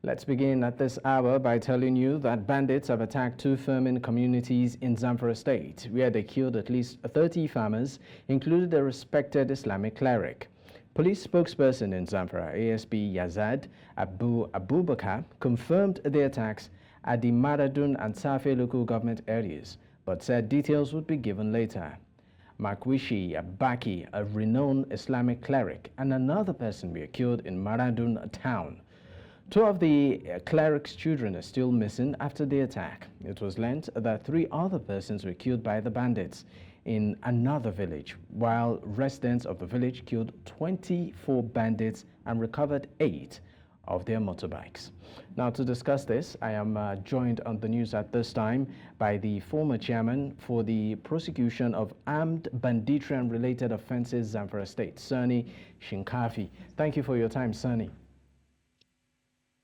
Let's begin at this hour by telling you that bandits have attacked two farming communities in Zamfara State, where they killed at least 30 farmers, including the respected Islamic cleric. Police spokesperson in Zamfara, ASP Yazad Abubakar, confirmed the attacks at the Maradun and Safe local government areas, but said details would be given later. Makwishi Abaki, a renowned Islamic cleric, and another person were killed in Maradun town. Two of the cleric's children are still missing after the attack. It was learned that 3 other persons were killed by the bandits in another village, while residents of the village killed 24 bandits and recovered 8 of their motorbikes. Now, to discuss this, I am joined on the news at this time by the former chairman for the prosecution of armed banditry and related offenses, Zamfara State, Sani Shinkafi. Thank you for your time, Sani.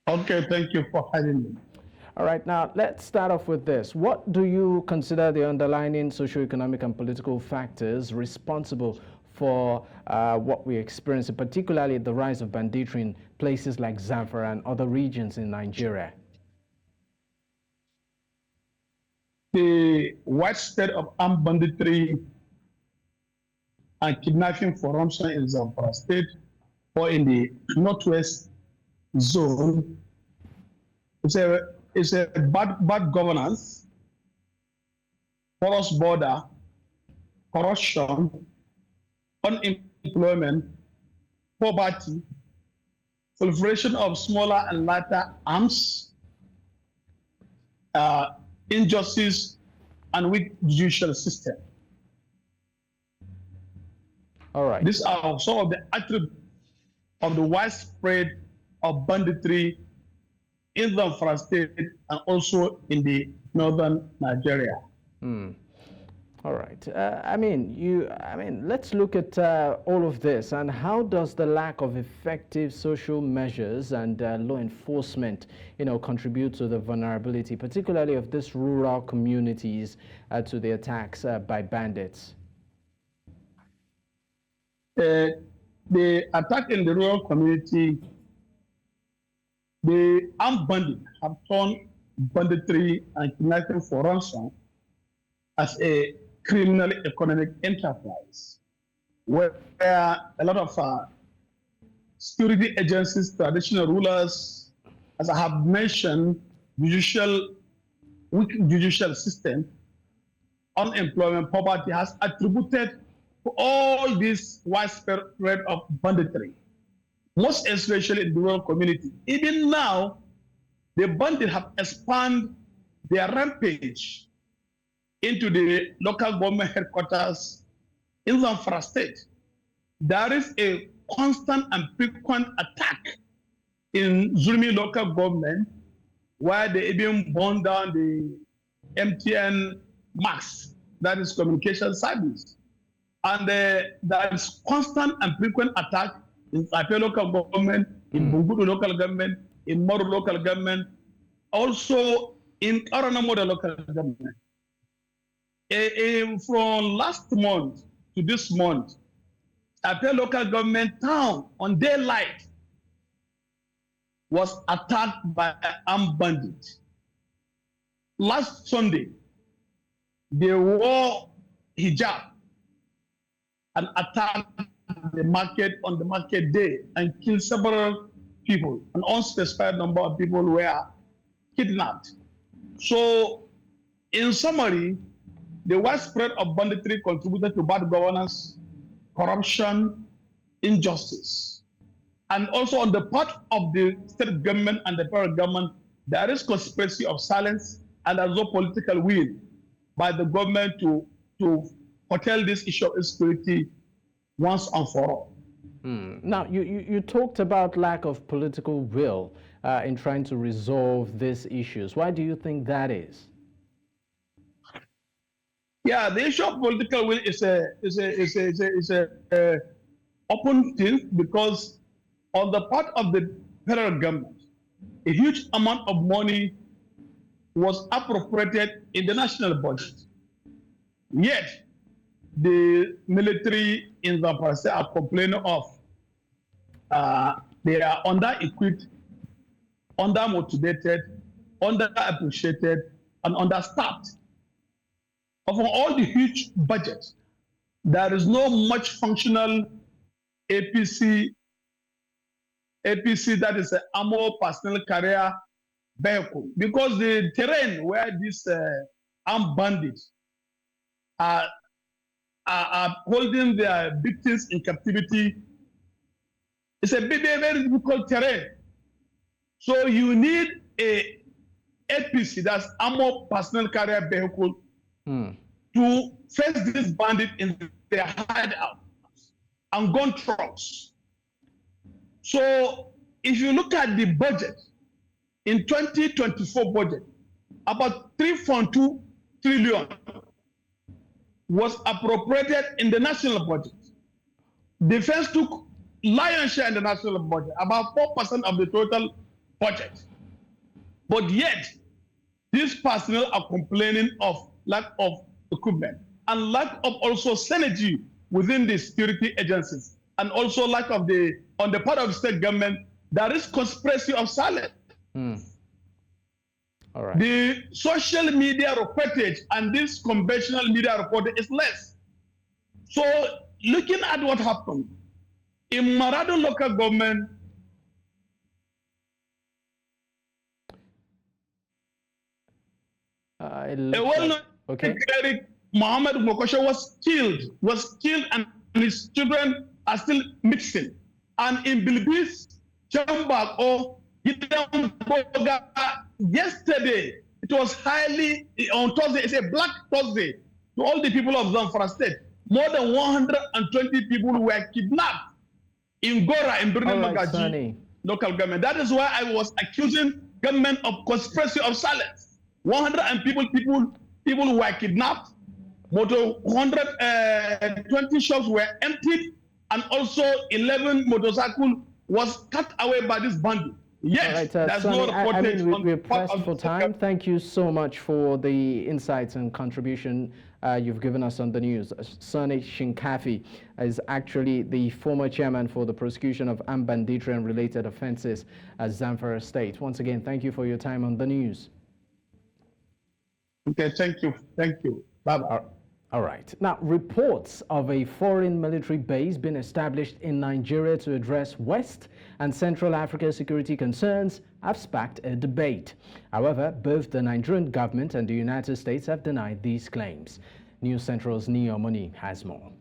Okay, thank you for having me. All right, now let's start off with this. What do you consider the underlying socio-economic and political factors responsible for what we experience, particularly the rise of banditry in places like Zamfara and other regions in Nigeria? The widespread of armed banditry and kidnapping for ransom in Zamfara State or in the northwest zone is a bad governance, porous border, corruption, unemployment, poverty, proliferation of smaller and lighter arms, injustice, and weak judicial system. All right. These are some of the attributes of the widespread of banditry in the Zamfara State and also in the northern Nigeria. All right. Let's look at all of this, and how does the lack of effective social measures and law enforcement, contribute to the vulnerability, particularly of these rural communities, to the attacks by bandits? The attack in the rural community, the armed bandits have turned banditry and kidnapping for ransom as a criminal economic enterprise, where a lot of security agencies, traditional rulers, as I have mentioned, weak judicial system, unemployment, poverty has attributed to all this widespread of banditry, most especially in the rural community. Even now, the bandits have expanded their rampage into the local government headquarters in Zamfara State. There is a constant and frequent attack in Zulmi local government, where they even burn down the MTN Max, that is communication service. And there is constant and frequent attack in Sape local government, in Bungudu local government, in Moru local government, also in Aranamoda local government. From last month to this month, Sape local government town on daylight was attacked by armed bandits. Last Sunday, they wore hijab and attacked the market on the market day and killed several people. An unspecified number of people were kidnapped. So, in summary, the widespread of banditry contributed to bad governance, corruption, injustice. And also on the part of the state government and the federal government, there is conspiracy of silence and there's no political will by the government to curtail this issue of insecurity once and for all. Now, you talked about lack of political will in trying to resolve these issues. Why do you think that is? Yeah, the issue of political will is a open thing, because on the part of the federal government, a huge amount of money was appropriated in the national budget. Yet, the military in Zamfara State are complaining of they are under-equipped, undermotivated, underappreciated, and understaffed. Of all the huge budgets, there is no much functional APC that is an armored personnel carrier vehicle, because the terrain where these armed bandits are holding their victims in captivity is a very, very difficult terrain. So you need a APC, that's armored personnel carrier vehicle, to face these bandits in their hideouts and gun trucks. So if you look at the budget, in 2024 budget, about 3.2 trillion was appropriated in the national budget. Defense took lion's share in the national budget, about 4% of the total budget. But yet, these personnel are complaining of lack of equipment and lack of also synergy within the security agencies, and also lack of on the part of the state government, there is conspiracy of silence. All right. The social media reportage and this conventional media reporting is less. So looking at what happened in Marado local government, a well-known cleric, Muhammad Mokosho, was killed, and his children are still missing. And in Bilbis, Chambak, or yesterday, it was highly, on Thursday, it's a Black Thursday to all the people of Zamfara State. More than 120 people were kidnapped in Gora, in Birnin Magaji local government. That is why I was accusing government of conspiracy of silence. 100 people were kidnapped. More than 120 shops were emptied, and also 11 motorcycles was cut away by this bandit. Yes, there's Sani, no reportage. we're pressed for time. Thank you so much for the insights and contribution you've given us on the news. Sani Shinkafi is actually the former chairman for the prosecution of armed banditry and related offenses at Zamfara State. Once again, thank you for your time on the news. Okay, thank you. Thank you. Bye-bye. All right. Now, reports of a foreign military base being established in Nigeria to address West and Central Africa security concerns have sparked a debate. However, both the Nigerian government and the United States have denied these claims. News Central's Neo Money has more.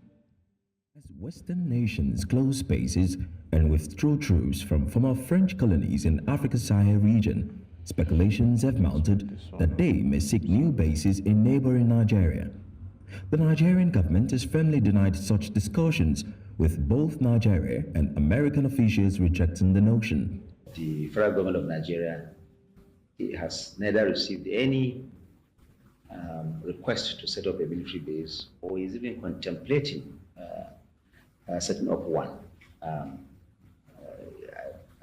As Western nations close bases and withdraw troops from former French colonies in Africa's Sahel region, speculations have mounted that they may seek new bases in neighboring Nigeria. The Nigerian government has firmly denied such discussions, with both Nigeria and American officials rejecting the notion. The federal government of Nigeria has neither received any request to set up a military base, or is even contemplating setting up one.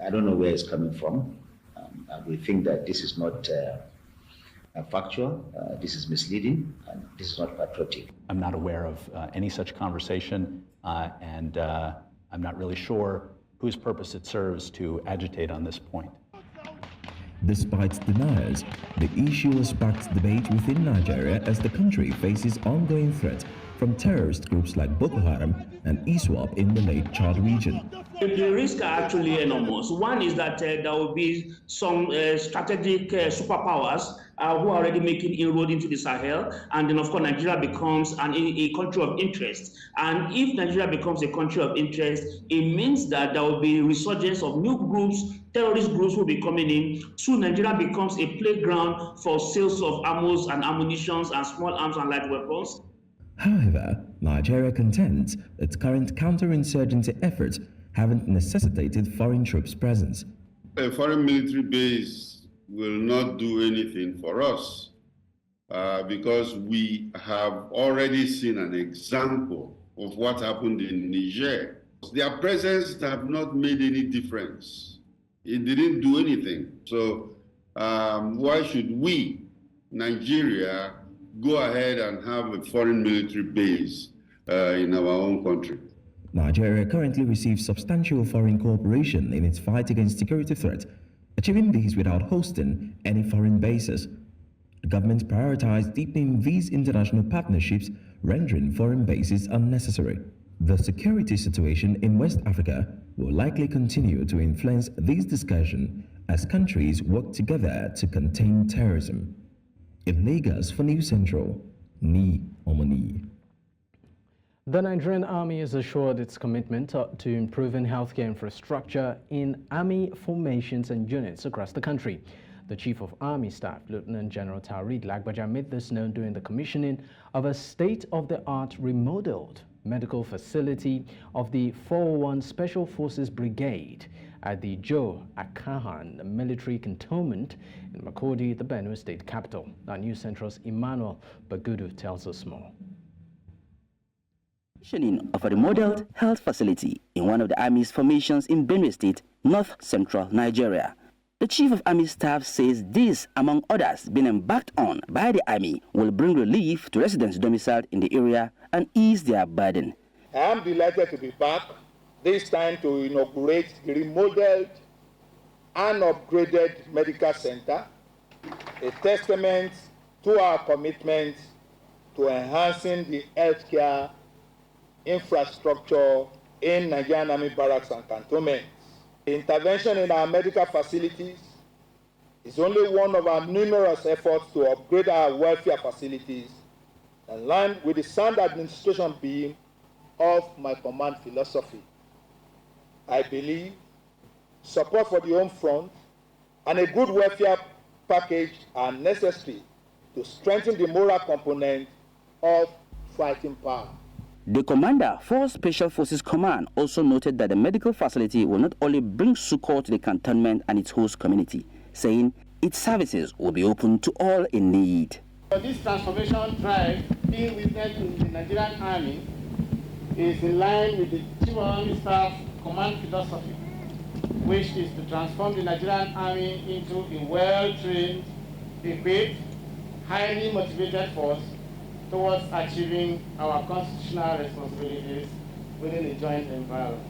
I don't know where it's coming from. We think that this is not factual, this is misleading, and this is not patriotic. I'm not aware of any such conversation, and I'm not really sure whose purpose it serves to agitate on this point. Despite denials, the issue has sparked debate within Nigeria as the country faces ongoing threat from terrorist groups like Boko Haram and ISWAP in the Lake Chad region. The risks are actually enormous. One is that there will be some strategic superpowers who are already making inroad into the Sahel, and then of course Nigeria becomes a country of interest. And if Nigeria becomes a country of interest, it means that there will be resurgence of new groups, terrorist groups will be coming in. So Nigeria becomes a playground for sales of arms and ammunition and small arms and light weapons. However, Nigeria contends its current counterinsurgency efforts haven't necessitated foreign troops' presence. A foreign military base will not do anything for us because we have already seen an example of what happened in Niger. Their presence have not made any difference. It didn't do anything. So why should we, Nigeria, go ahead and have a foreign military base in our own country? Nigeria currently receives substantial foreign cooperation in its fight against security threats, achieving these without hosting any foreign bases. The government prioritized deepening these international partnerships, rendering foreign bases unnecessary. The security situation in West Africa will likely continue to influence this discussion as countries work together to contain terrorism. In Lagos for News Central, Ni Omoni. The Nigerian Army has assured its commitment to improving healthcare infrastructure in army formations and units across the country. The Chief of Army Staff, Lieutenant General Taoreed Lagbaja, made this known during the commissioning of a state-of-the-art remodeled medical facility of the 401 Special Forces Brigade at the Joe Akahan Military Cantonment in Makurdi, the Benue State capital. Our News Central's Emmanuel Bagudu tells us more. Commissioning of a remodeled health facility in one of the Army's formations in Benue State, north-central Nigeria. The Chief of Army Staff says this, among others, being embarked on by the Army, will bring relief to residents domiciled in the area and ease their burden. I am delighted to be back, this time to inaugurate the remodeled and upgraded medical center, a testament to our commitment to enhancing the healthcare infrastructure in Nigerian Army barracks and cantonments. The intervention in our medical facilities is only one of our numerous efforts to upgrade our welfare facilities and line with the sound administration beam of my command philosophy. I believe support for the home front and a good welfare package are necessary to strengthen the moral component of fighting power. The commander for Special Forces Command also noted that the medical facility will not only bring succor to the cantonment and its host community, saying its services will be open to all in need. This transformation drive being witnessed in the Nigerian Army is in line with the Chief of Army Staff Command philosophy, which is to transform the Nigerian Army into a well-trained, equipped, highly motivated force towards achieving our constitutional responsibilities within a joint environment.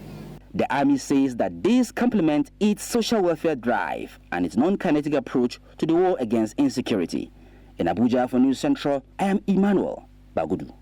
The Army says that this complements its social welfare drive and its non-kinetic approach to the war against insecurity. In Abuja for News Central, I am Emmanuel Bagudu.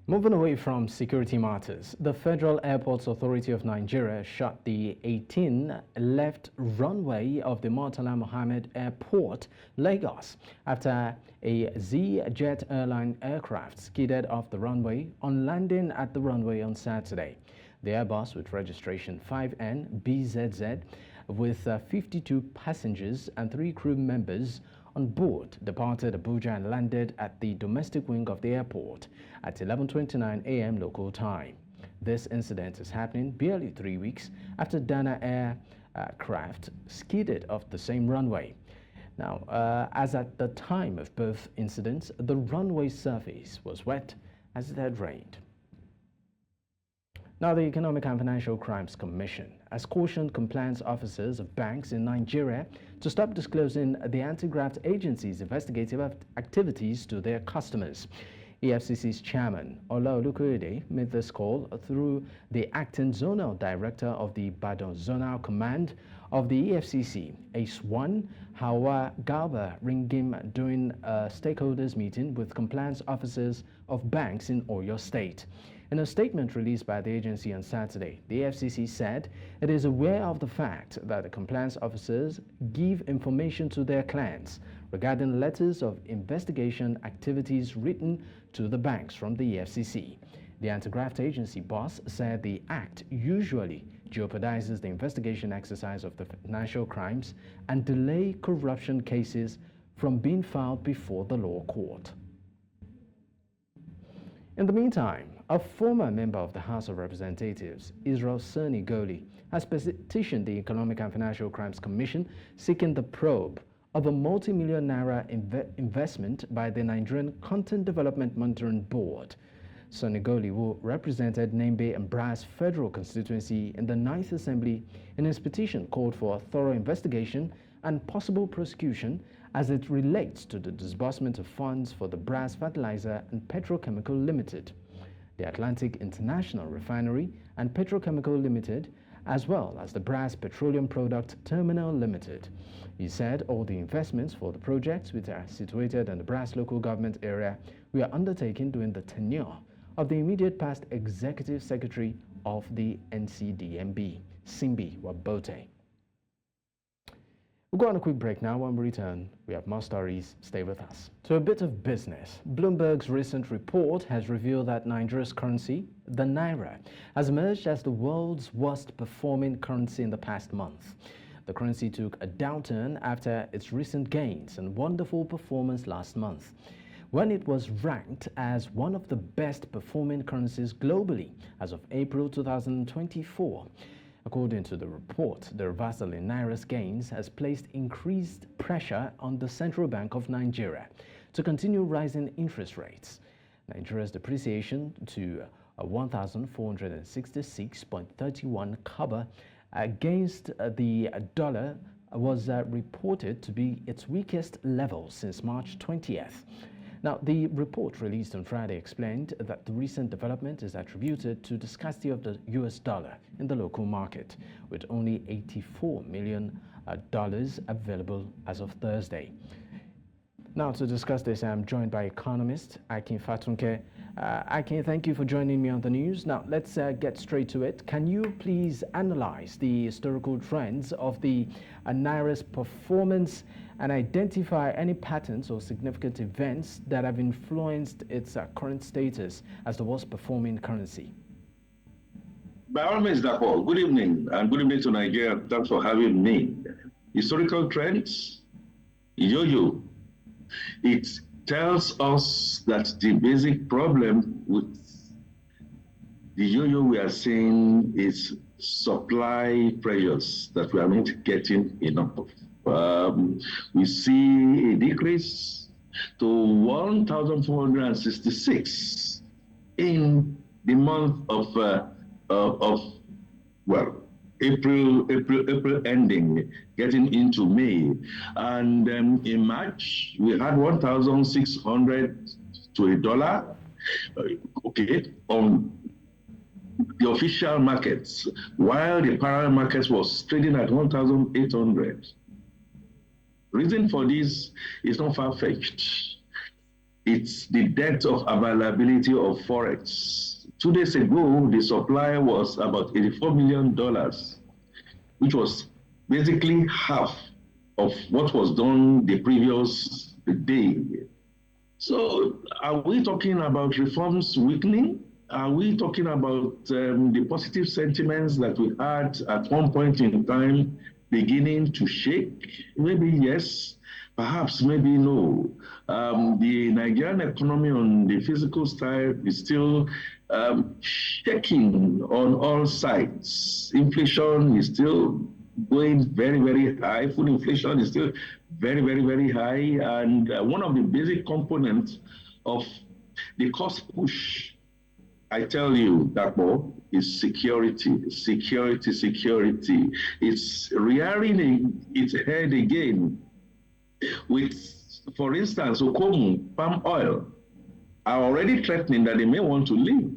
Moving away from security matters, the Federal Airports Authority of Nigeria shut the 18 left runway of the Murtala Mohammed Airport, Lagos, after a Z-Jet airline aircraft skidded off the runway on landing at the runway on Saturday. The Airbus, with registration 5N-BZZ, with 52 passengers and 3 crew members on board, departed Abuja and landed at the domestic wing of the airport at 11:29 a.m. local time. This incident is happening barely 3 weeks after Dana aircraft skidded off the same runway. Now, as at the time of both incidents, the runway surface was wet as it had rained. Now, the Economic and Financial Crimes Commission has cautioned compliance officers of banks in Nigeria to stop disclosing the anti-graft agency's investigative activities to their customers. EFCC's chairman, Ola Olukoyede, made this call through the acting zonal director of the Badon Zonal Command of the EFCC, Ace1 Hawa Galba Ringim, during a stakeholders meeting with compliance officers of banks in Oyo State. In a statement released by the agency on Saturday, the FCC said it is aware of the fact that the compliance officers give information to their clients regarding letters of investigation activities written to the banks from the FCC. The anti-graft agency boss said the act usually jeopardizes the investigation exercise of the financial crimes and delay corruption cases from being filed before the law court. In the meantime, a former member of the House of Representatives, Israel Sani Shinkafi, has petitioned the Economic and Financial Crimes Commission seeking the probe of a multi-million naira investment by the Nigerian Content Development Monitoring Board. Sani Shinkafi, who represented Nembe and Brass Federal Constituency in the 9th Assembly, in his petition called for a thorough investigation and possible prosecution as it relates to the disbursement of funds for the Brass Fertilizer and Petrochemical Limited. The Atlantic International Refinery and Petrochemical Limited as well as the Brass Petroleum Product Terminal Limited. He said all the investments for the projects, which are situated in the Brass local government area, were undertaken during the tenure of the immediate past Executive Secretary of the NCDMB, Simbi Wabote. We'll go on a quick break now. When we return, we have more stories. Stay with us. To a bit of business. Bloomberg's recent report has revealed that Nigeria's currency, the naira, has emerged as the world's worst performing currency in the past month. The currency took a downturn after its recent gains and wonderful performance last month, when it was ranked as one of the best performing currencies globally as of April 2024. According to the report, the reversal in Naira's gains has placed increased pressure on the Central Bank of Nigeria to continue rising interest rates. Nigeria's depreciation to 1,466.31 kobo against the dollar was reported to be its weakest level since March 20th. Now, the report released on Friday explained that the recent development is attributed to the scarcity of the US dollar in the local market, with only $84 million available as of Thursday. Now, to discuss this, I'm joined by economist Akin Fatunke. Akin, thank you for joining me on the news. Now, let's get straight to it. Can you please analyze the historical trends of the Naira's performance and identify any patterns or significant events that have influenced its current status as the worst performing currency? By all means, Dapo, good evening, and good evening to Nigeria. Thanks for having me. Historical trends, yo-yo. It tells us that the basic problem with the yo-yo we are seeing is supply pressures that we are not getting enough of. We see a decrease to 1,466 in the month of April ending, getting into May, and in March we had 1,600 to a dollar. Okay, on the official markets, while the parallel markets was trading at 1,800. Reason for this is not far-fetched. It's the depth of availability of forex. 2 days ago, the supply was about $84 million, which was basically half of what was done the previous day. So are we talking about reforms weakening? Are we talking about the positive sentiments that we had at one point in time beginning to shake? Maybe yes, perhaps maybe no. The Nigerian economy on the physical side is still shaking on all sides. Inflation is still going very, very high. Food inflation is still very, very, very high. And one of the basic components of the cost push, I tell you, Dapo, is security, security, security. It's rearing its head again with, for instance, Okomu, palm oil, are already threatening that they may want to leave,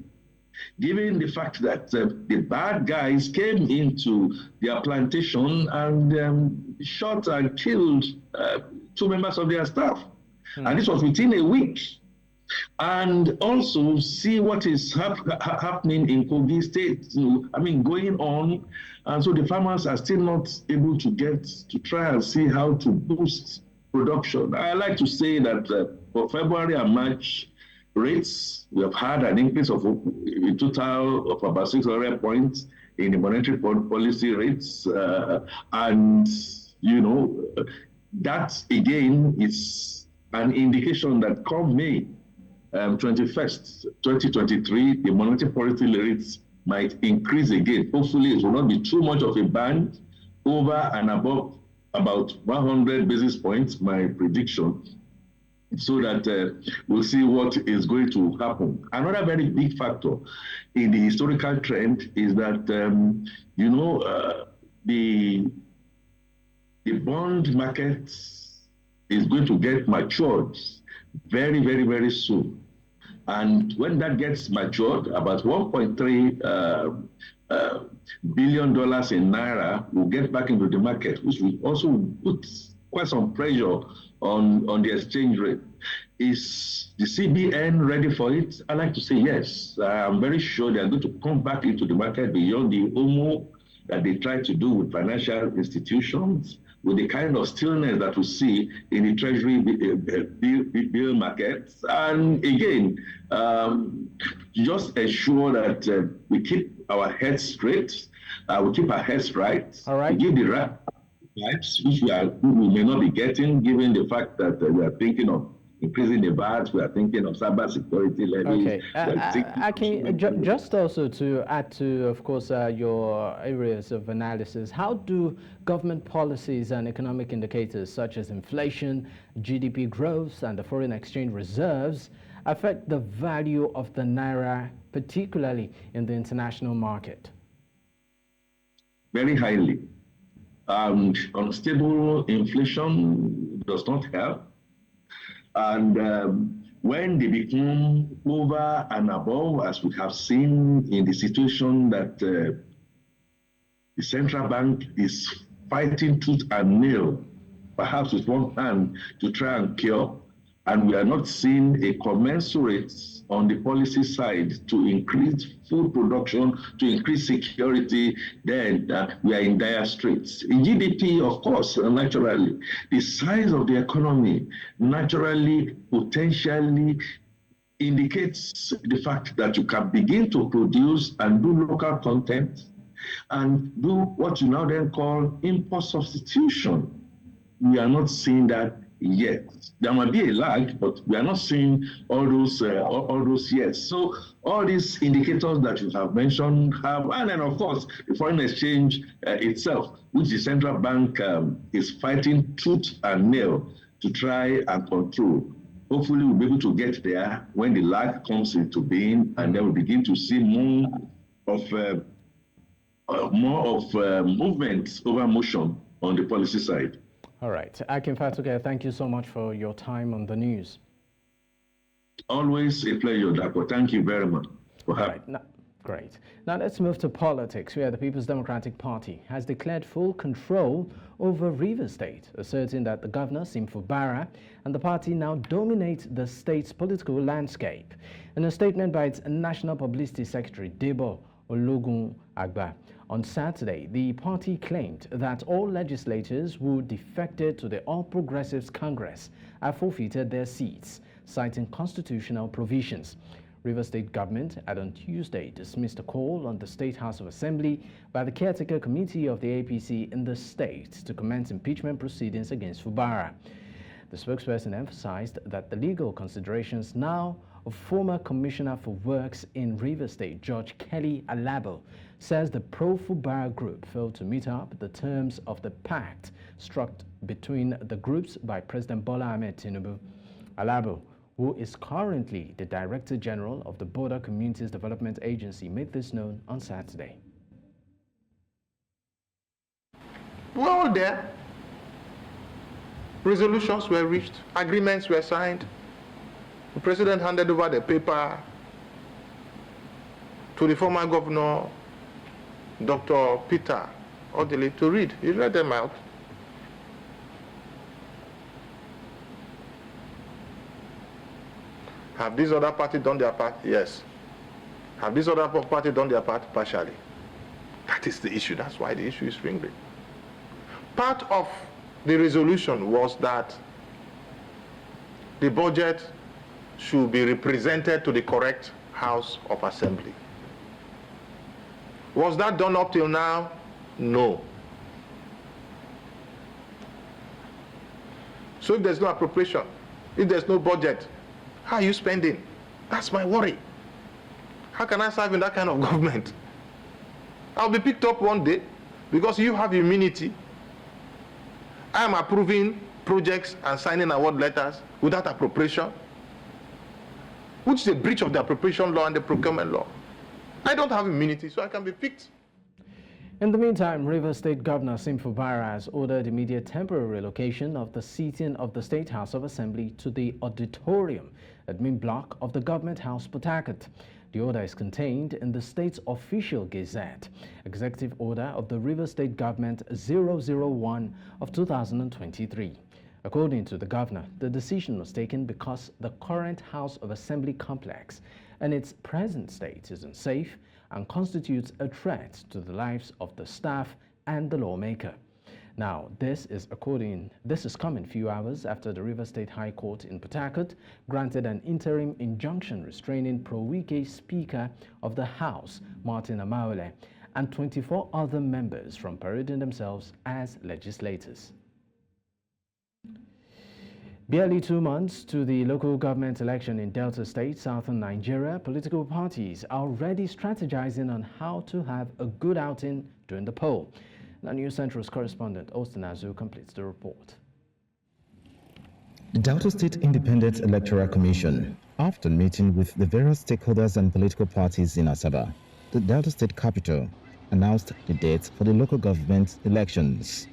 given the fact that the bad guys came into their plantation and shot and killed 2 members of their staff. And this was within a week. And also see what is happening in Kogi State, going on. And so the farmers are still not able to try and see how to boost production. I like to say that for February and March rates, we have had an increase of a total of about 600 points in the monetary policy rates. That again is an indication that come May 21st, 2023, the monetary policy rates might increase again. Hopefully, it will not be too much of a band over and above about 100 basis points, my prediction, so that we'll see what is going to happen. Another very big factor in the historical trend is that, the bond market is going to get matured very, very, very soon. And when that gets matured, about 1.3 billion in naira will get back into the market, which will also put quite some pressure on the exchange rate. Is the CBN ready for it? I like to say yes. I'm very sure they are going to come back into the market beyond the OMO that they try to do with financial institutions, with the kind of stillness that we see in the treasury bill markets. And again, just ensure that we keep our heads straight, we keep our heads right. All right. We give the right vibes, which we may not be getting, given the fact that we are thinking of increasing the VAT, we are thinking of cyber security levies. Okay, just also to add to, of course, your areas of analysis, how do government policies and economic indicators such as inflation, GDP growth, and the foreign exchange reserves affect the value of the naira, particularly in the international market? Very highly. Unstable inflation does not help. And when they become over and above, as we have seen in the situation that the central bank is fighting tooth and nail, perhaps with one hand, to try and cure, and we are not seeing a commensurate on the policy side to increase food production, to increase security, then we are in dire straits. In GDP, of course, naturally, the size of the economy naturally, potentially indicates the fact that you can begin to produce and do local content and do what you now then call import substitution. We are not seeing that yet. There might be a lag, but we are not seeing all those yet. So all these indicators that you have mentioned have, and then of course the foreign exchange itself, which the central bank is fighting tooth and nail to try and control. Hopefully we'll be able to get there when the lag comes into being, and then we'll begin to see more of movement over motion on the policy side. All right. Akin Fatuke, thank you so much for your time on the news. Always a pleasure, Dapo. Thank you very much for having me. Great. Now let's move to politics, where the People's Democratic Party has declared full control over Rivers State, asserting that the governor, Simfu Bara, and the party now dominate the state's political landscape. In a statement by its National Publicity Secretary, Debo Ologun Agba, on Saturday, the party claimed that all legislators who defected to the All Progressives Congress have forfeited their seats, citing constitutional provisions. Rivers State government had on Tuesday dismissed a call on the State House of Assembly by the caretaker committee of the APC in the state to commence impeachment proceedings against Fubara. The spokesperson emphasized that the legal considerations now of former Commissioner for Works in Rivers State, George Kelly Alabo, says the pro-Fubara group failed to meet up the terms of the pact struck between the groups by President Bola Ahmed Tinubu. Alabo, who is currently the Director General of the Border Communities Development Agency, made this known on Saturday. We're all there. Resolutions were reached, agreements were signed. The president handed over the paper to the former governor, Dr. Peter Odili, to read. He read them out. Have these other parties done their part? Yes. Have these other parties done their part? Partially. That is the issue. That's why the issue is ringing. Part of the resolution was that the budget should be represented to the correct House of Assembly. Was that done up till now? No. So if there's no appropriation, if there's no budget, how are you spending? That's my worry. How can I serve in that kind of government? I'll be picked up one day because you have immunity. I am approving projects and signing award letters without appropriation, which is a breach of the appropriation law and the procurement law. I don't have immunity, so I can be picked. In the meantime, Rivers State Governor Simfu Bara has ordered immediate temporary relocation of the seating of the State House of Assembly to the auditorium, admin block of the Government House, Port Harcourt. The order is contained in the state's official gazette, Executive Order of the Rivers State Government 001 of 2023. According to the governor, the decision was taken because the current House of Assembly complex in its present state is unsafe and constitutes a threat to the lives of the staff and the lawmaker. Now, this is coming few hours after the Rivers State High Court in Port Harcourt granted an interim injunction restraining pro-Wike Speaker of the House, Martin Amaole, and 24 other members from parading themselves as legislators. Barely 2 months to the local government election in Delta State, southern Nigeria, political parties are already strategizing on how to have a good outing during the poll. Now, News Central's correspondent Austin Azu completes the report. The Delta State Independent Electoral Commission, after meeting with the various stakeholders and political parties in Asaba, the Delta State capital, announced the dates for the local government elections.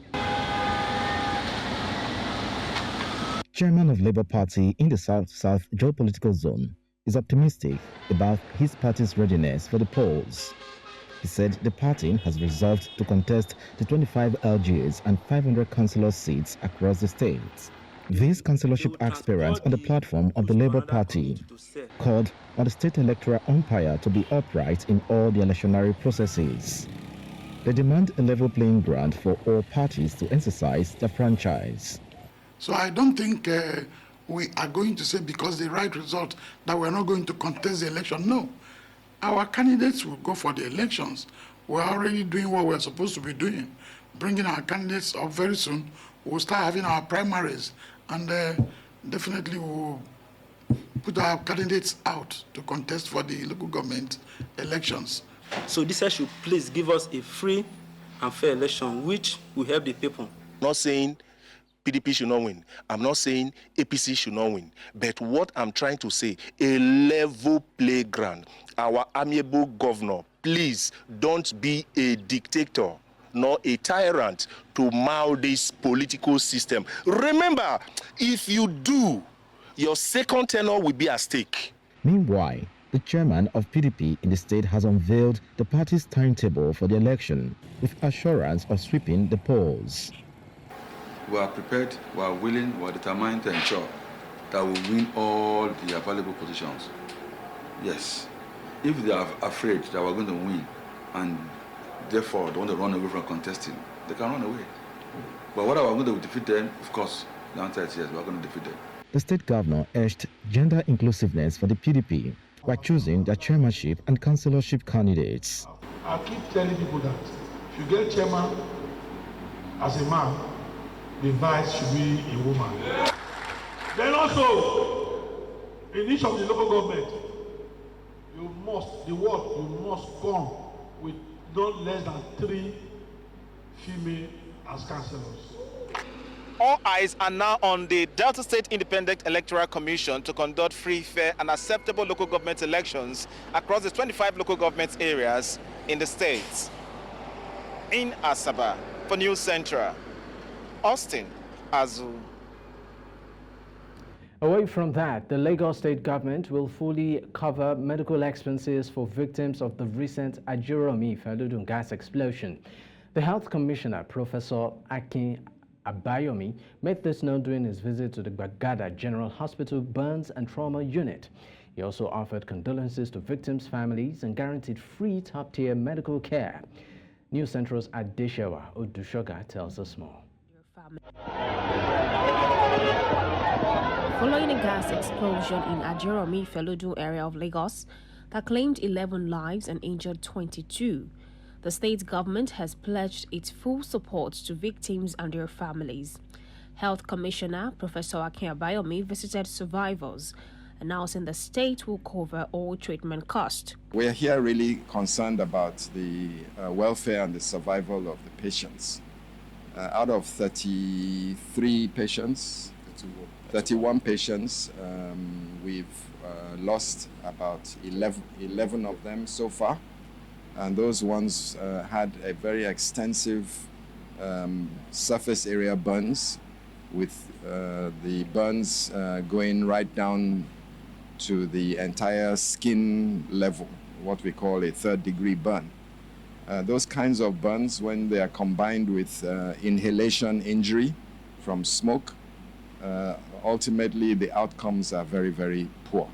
Chairman of Labour Party in the South-South geopolitical zone is optimistic about his party's readiness for the polls. He said the party has resolved to contest the 25 LGAs and 500 councillor seats across the state. These councillorship aspirants on the platform of the Labour Party called on the state electoral umpire to be upright in all the electionary processes. They demand a level playing ground for all parties to exercise their franchise. So I don't think we are going to say because the right result that we're not going to contest the election. No, our candidates will go for the elections. We're already doing what we're supposed to be doing, bringing our candidates up very soon. We'll start having our primaries, and definitely we'll put our candidates out to contest for the local government elections. So this should please give us a free and fair election, which will help the people. Not saying PDP should not win. I'm not saying APC should not win. But what I'm trying to say, a level playground. Our amiable governor, please don't be a dictator nor a tyrant to mold this political system. Remember, if you do, your second tenure will be at stake. Meanwhile, the chairman of PDP in the state has unveiled the party's timetable for the election with assurance of sweeping the polls. We are prepared, we are willing, we are determined to ensure that we win all the available positions. Yes, if they are afraid that we're going to win and therefore they want to run away from contesting, they can run away. But whether we're going to defeat them, of course, the answer is yes, we're going to defeat them. The state governor urged gender inclusiveness for the PDP by choosing their chairmanship and councillorship candidates. I keep telling people that if you get chairman as a man, the vice should be a woman. Then also, in each of the local government, you must come with not less than 3 female as councillors. All eyes are now on the Delta State Independent Electoral Commission to conduct free, fair and acceptable local government elections across the 25 local government areas in the state. In Asaba, for News Central, Austin Azu. Away from that, the Lagos State government will fully cover medical expenses for victims of the recent Ajeromi Feludun gas explosion. The Health Commissioner, Professor Akin Abayomi, made this known during his visit to the Gbagada General Hospital Burns and Trauma Unit. He also offered condolences to victims' families and guaranteed free top-tier medical care. News Central's Adeshewa Odushoga tells us more. Following a gas explosion in Ajeromi Feludun area of Lagos that claimed 11 lives and injured 22, the state government has pledged its full support to victims and their families. Health Commissioner Professor Akin Abayomi visited survivors, announcing the state will cover all treatment costs. We are here really concerned about the welfare and the survival of the patients. Out of 31 patients, we've lost about 11 of them so far. And those ones had a very extensive surface area burns, with the burns going right down to the entire skin level, what we call a third-degree burn. Those kinds of burns, when they are combined with inhalation injury from smoke, ultimately the outcomes are very, very poor.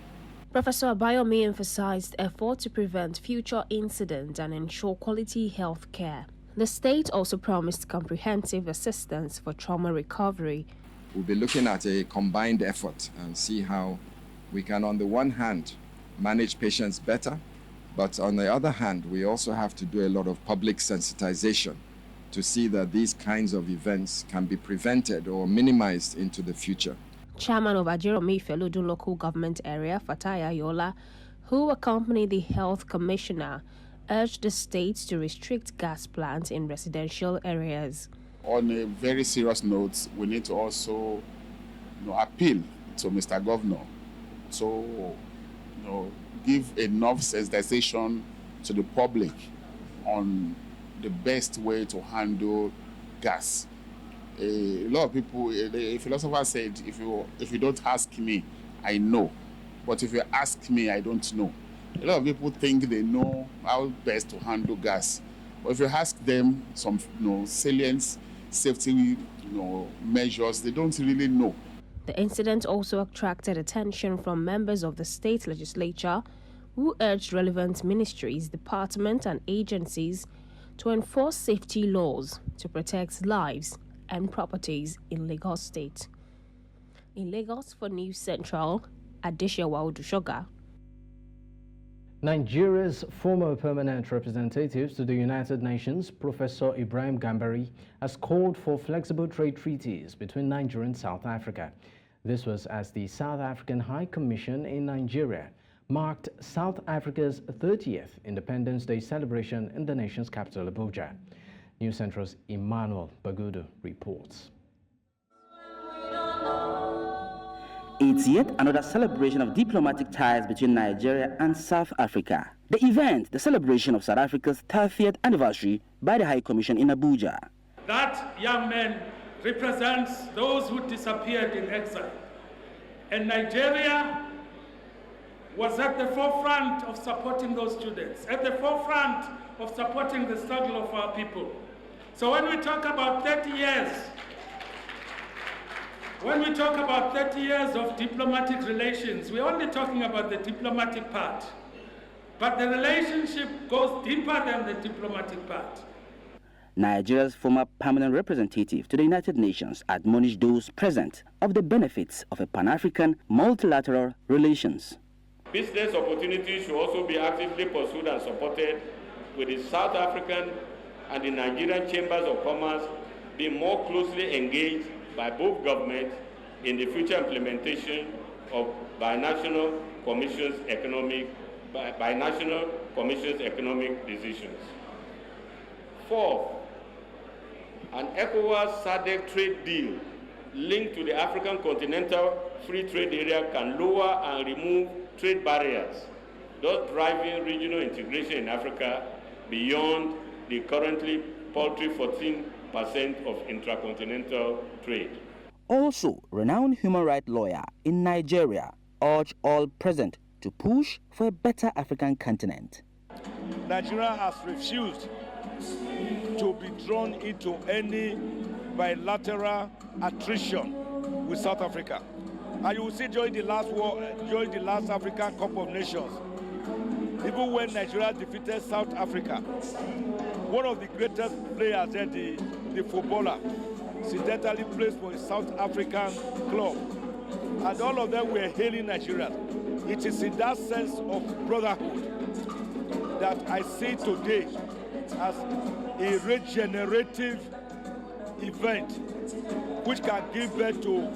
Professor Abayomi emphasized efforts to prevent future incidents and ensure quality health care. The state also promised comprehensive assistance for trauma recovery. We'll be looking at a combined effort and see how we can, on the one hand, manage patients better, but on the other hand, we also have to do a lot of public sensitization to see that these kinds of events can be prevented or minimized into the future. Chairman of Ajeromi Feludu local government area, Fatai Ayola, who accompanied the health commissioner, urged the state to restrict gas plants in residential areas. On a very serious note, we need to also appeal to Mr. Governor to give enough sensitization to the public on the best way to handle gas. A lot of people, a philosopher said, if you don't ask me, I know. But if you ask me, I don't know. A lot of people think they know how best to handle gas. But if you ask them some salient safety measures, they don't really know. The incident also attracted attention from members of the state legislature, who urged relevant ministries, departments and agencies to enforce safety laws to protect lives and properties in Lagos State. In Lagos for News Central, Adeshewa Odushoga. Nigeria's former permanent representative to the United Nations, Professor Ibrahim Gambari, has called for flexible trade treaties between Nigeria and South Africa. This was as the South African High Commission in Nigeria marked South Africa's 30th Independence Day celebration in the nation's capital, Abuja. News Central's Emmanuel Bagudu reports. It's yet another celebration of diplomatic ties between Nigeria and South Africa. The event, the celebration of South Africa's 30th anniversary by the High Commission in Abuja. That young man represents those who disappeared in exile. And Nigeria was at the forefront of supporting those students, at the forefront of supporting the struggle of our people. So when we talk about 30 years, of diplomatic relations, we're only talking about the diplomatic part. But the relationship goes deeper than the diplomatic part. Nigeria's former permanent representative to the United Nations admonished those present of the benefits of a Pan-African multilateral relations. Business opportunities should also be actively pursued and supported, with the South African and the Nigerian Chambers of Commerce being more closely engaged by both governments in the future implementation of binational commissions economic decisions. Fourth, an ECOWAS SADC trade deal linked to the African Continental Free Trade Area can lower and remove trade barriers, thus driving regional integration in Africa beyond the currently paltry 14% of intracontinental trade. Also, renowned human rights lawyer in Nigeria urged all present to push for a better African continent. Nigeria has refused to be drawn into any bilateral attrition with South Africa. And you will see during the last African Cup of Nations, even when Nigeria defeated South Africa, one of the greatest players there, the footballer, incidentally plays for a South African club. And all of them were hailing Nigeria. It is in that sense of brotherhood that I see today as a regenerative event which can give birth to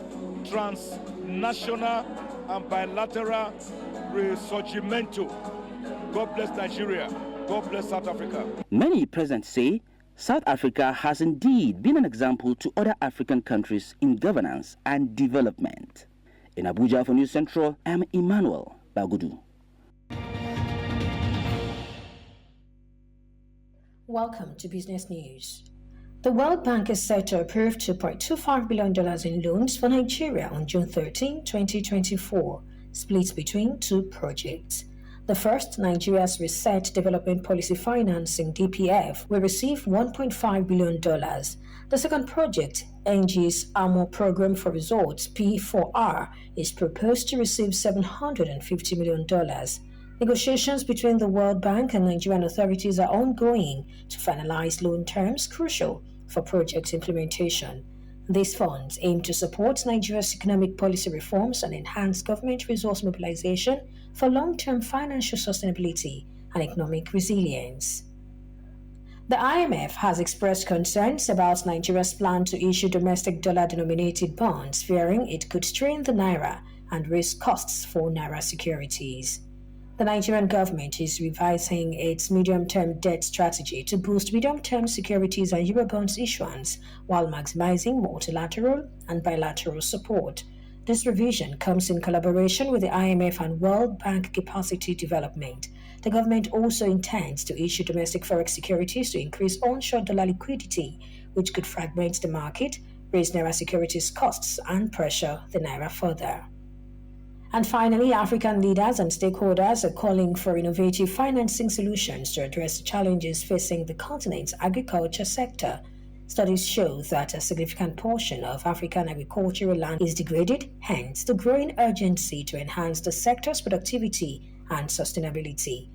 transnational and bilateral resurgimento. God bless Nigeria. God bless South Africa. Many present say South Africa has indeed been an example to other African countries in governance and development. In Abuja for News Central, I'm Emmanuel Bagudu. Welcome to Business News. The World Bank is set to approve $2.25 billion in loans for Nigeria on June 13, 2024, split between two projects. The first, Nigeria's Research Development Policy Financing (DPF), will receive $1.5 billion. The second project, NG's Armor Program for Resorts (P4R), is proposed to receive $750 million. Negotiations between the World Bank and Nigerian authorities are ongoing to finalize loan terms crucial for project implementation. These funds aim to support Nigeria's economic policy reforms and enhance government resource mobilization for long-term financial sustainability and economic resilience. The IMF has expressed concerns about Nigeria's plan to issue domestic dollar-denominated bonds, fearing it could strain the naira and raise costs for naira securities. The Nigerian government is revising its medium-term debt strategy to boost medium-term securities and Eurobonds issuance while maximizing multilateral and bilateral support. This revision comes in collaboration with the IMF and World Bank capacity development. The government also intends to issue domestic forex securities to increase onshore dollar liquidity, which could fragment the market, raise naira securities costs, and pressure the naira further. And finally, African leaders and stakeholders are calling for innovative financing solutions to address the challenges facing the continent's agriculture sector. Studies show that a significant portion of African agricultural land is degraded, hence the growing urgency to enhance the sector's productivity and sustainability.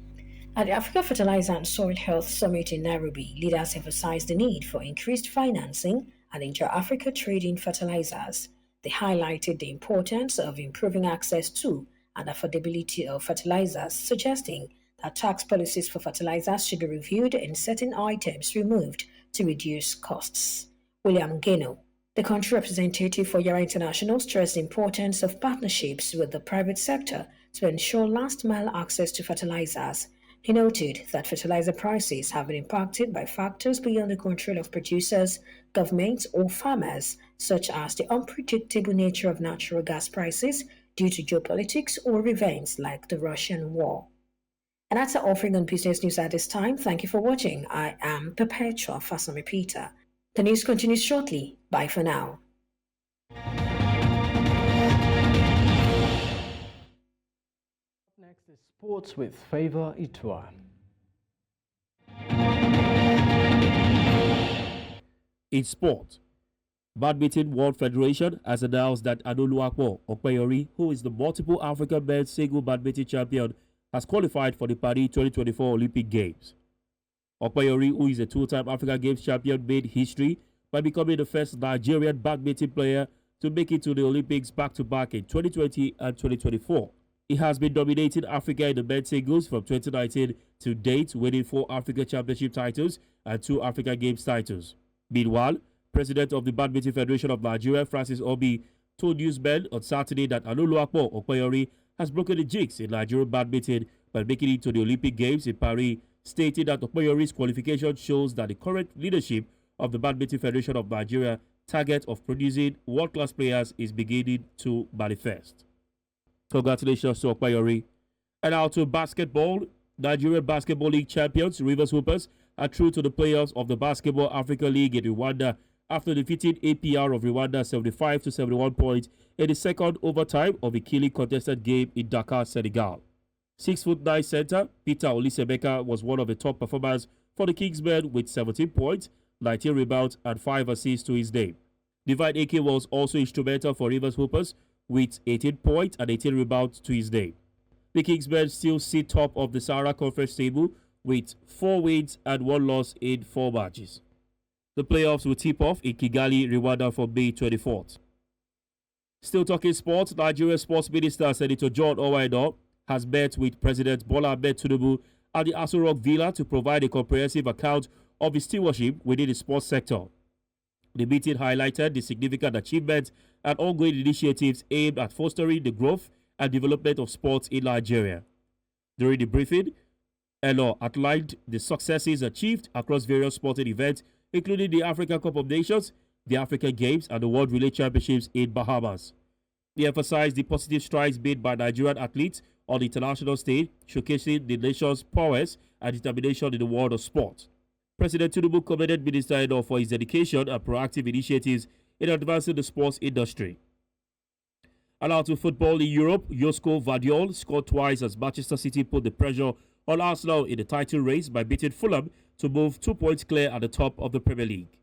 At the Africa Fertilizer and Soil Health Summit in Nairobi, leaders emphasized the need for increased financing and intra-Africa trade in fertilizers. They highlighted the importance of improving access to and affordability of fertilizers, suggesting that tax policies for fertilizers should be reviewed and certain items removed to reduce costs. William Geno, the country representative for Yara International, stressed the importance of partnerships with the private sector to ensure last-mile access to fertilizers. He noted that fertilizer prices have been impacted by factors beyond the control of producers, governments, or farmers, such as the unpredictable nature of natural gas prices due to geopolitics or events like the Russian war. And that's our offering on Business News at this time. Thank you for watching. I am Perpetua Fasami Peter. The news continues shortly. Bye for now. Next is sports with Favor Itua. In sport, Badminton World Federation has announced that Anoluwapo Okpeyori, who is the multiple African men's single badminton champion, has qualified for the Paris 2024 Olympic Games. Okpeyori, who is a two-time African Games champion, made history by becoming the first Nigerian badminton player to make it to the Olympics back-to-back in 2020 and 2024. He has been dominating Africa in the men's singles from 2019 to date, winning 4 Africa Championship titles and 2 Africa Games titles. Meanwhile, President of the Badminton Federation of Nigeria, Francis Obi, told newsmen on Saturday that Anoluwapo Okpeyori has broken the jinx in Nigerian badminton by making it to the Olympic Games in Paris, stating that Okpeyori's qualification shows that the current leadership of the Badminton Federation of Nigeria target of producing world-class players is beginning to manifest. Congratulations to Okpeyori. And now to basketball. Nigerian Basketball League champions Rivers Hoopers are through to the playoffs of the Basketball Africa League in Rwanda after defeating APR of Rwanda 75 to 71 points in the second overtime of a keenly contested game in Dakar, Senegal. 6'9" center Peter Olisebeka was one of the top performers for the Kingsmen with 17 points, 19 rebounds, and 5 assists to his name. Divine Eke was also instrumental for Rivers Hoopers with 18 points and 18 rebounds to his name. The Kingsmen still sit top of the Sahara Conference table with 4 wins and 1 loss in 4 matches. The playoffs will tip off in Kigali, Rwanda for May 24th. Still talking sports, Nigeria Sports Minister Senator John Owaido has met with President Bola Ahmed Tinubu at the Aso Rock Villa to provide a comprehensive account of his stewardship within the sports sector. The meeting highlighted the significant achievements and ongoing initiatives aimed at fostering the growth and development of sports in Nigeria. During the briefing, Elo outlined the successes achieved across various sporting events, including the African Cup of Nations, the African Games, and the World Relay Championships in Bahamas. He emphasized the positive strides made by Nigerian athletes on the international stage, showcasing the nation's prowess and determination in the world of sport. President Tinubu commended Minister Eno for his dedication and proactive initiatives in advancing the sports industry. And out to football in Europe, Josko Vardiol scored twice as Manchester City put the pressure on Arsenal in the title race by beating Fulham to move 2 points clear at the top of the Premier League.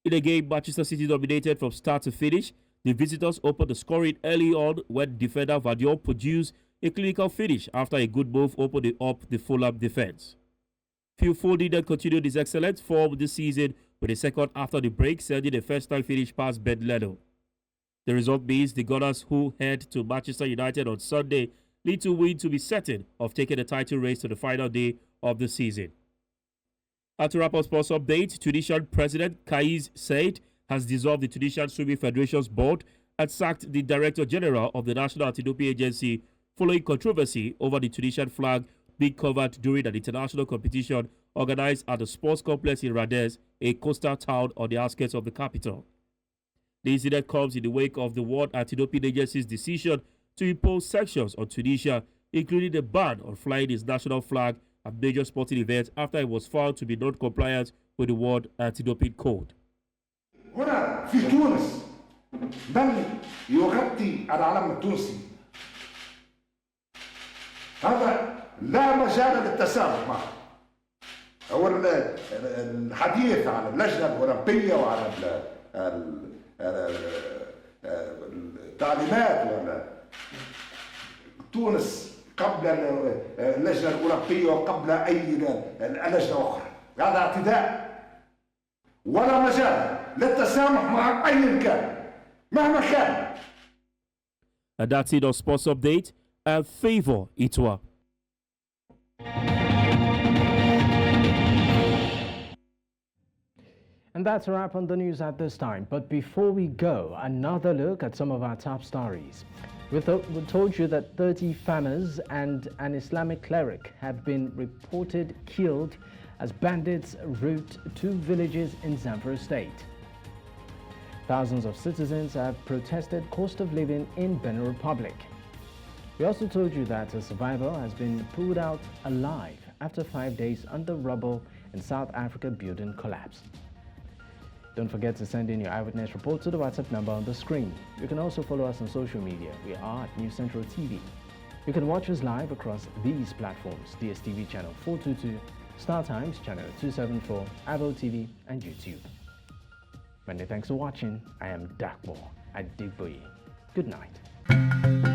In a game Manchester City dominated from start to finish, the visitors opened the scoring early on when defender Vardiol produced a clinical finish after a good move opened up the Fulham defence. Phil Foden continued his excellent form this season with a second after the break, sending a first-time finish past Ben Leno. The result means the Gunners, who head to Manchester United on Sunday, need to win to be certain of taking the title race to the final day of the season. And to wrap up sports update, Tunisian President Kais Saied has dissolved the Tunisian Swimming Federation's board and sacked the Director General of the National Anti-Doping Agency following controversy over the Tunisian flag being covered during an international competition organized at the sports complex in Radez, a coastal town on the outskirts of the capital. The incident comes in the wake of the World Anti-Doping Agency's decision to impose sanctions on Tunisia, including the ban on flying its national flag at major sporting events after it was found to be non-compliant with the World Anti-Doping Code. هنا في تونس من يغطي العلم التونسي هذا لا مجال للتسامح معه. هو الحديث عن اللجنة الأولمبية وعن التعليمات ولا تونس قبل اللجنة الأولمبية وقبل أي لجنة أخرى. هذا اعتداء ولا مجال للتسامح مع أي كان مهما كان. And that's it on Sports Update. And Favor Itwa. And that's a wrap on the news at this time. But before we go, another look at some of our top stories. We told you that 30 farmers and an Islamic cleric have been reported killed as bandits rout 2 villages in Zamfara State. Thousands of citizens have protested cost of living in Benin Republic. We also told you that a survivor has been pulled out alive after 5 days under rubble in South Africa building collapse. Don't forget to send in your eyewitness report to the WhatsApp number on the screen. You can also follow us on social media. We are at News Central TV. You can watch us live across these platforms: DSTV channel 422, Star Times channel 274, Avo TV, and YouTube. Many thanks for watching. I am Dakbo at Digboye. Good night.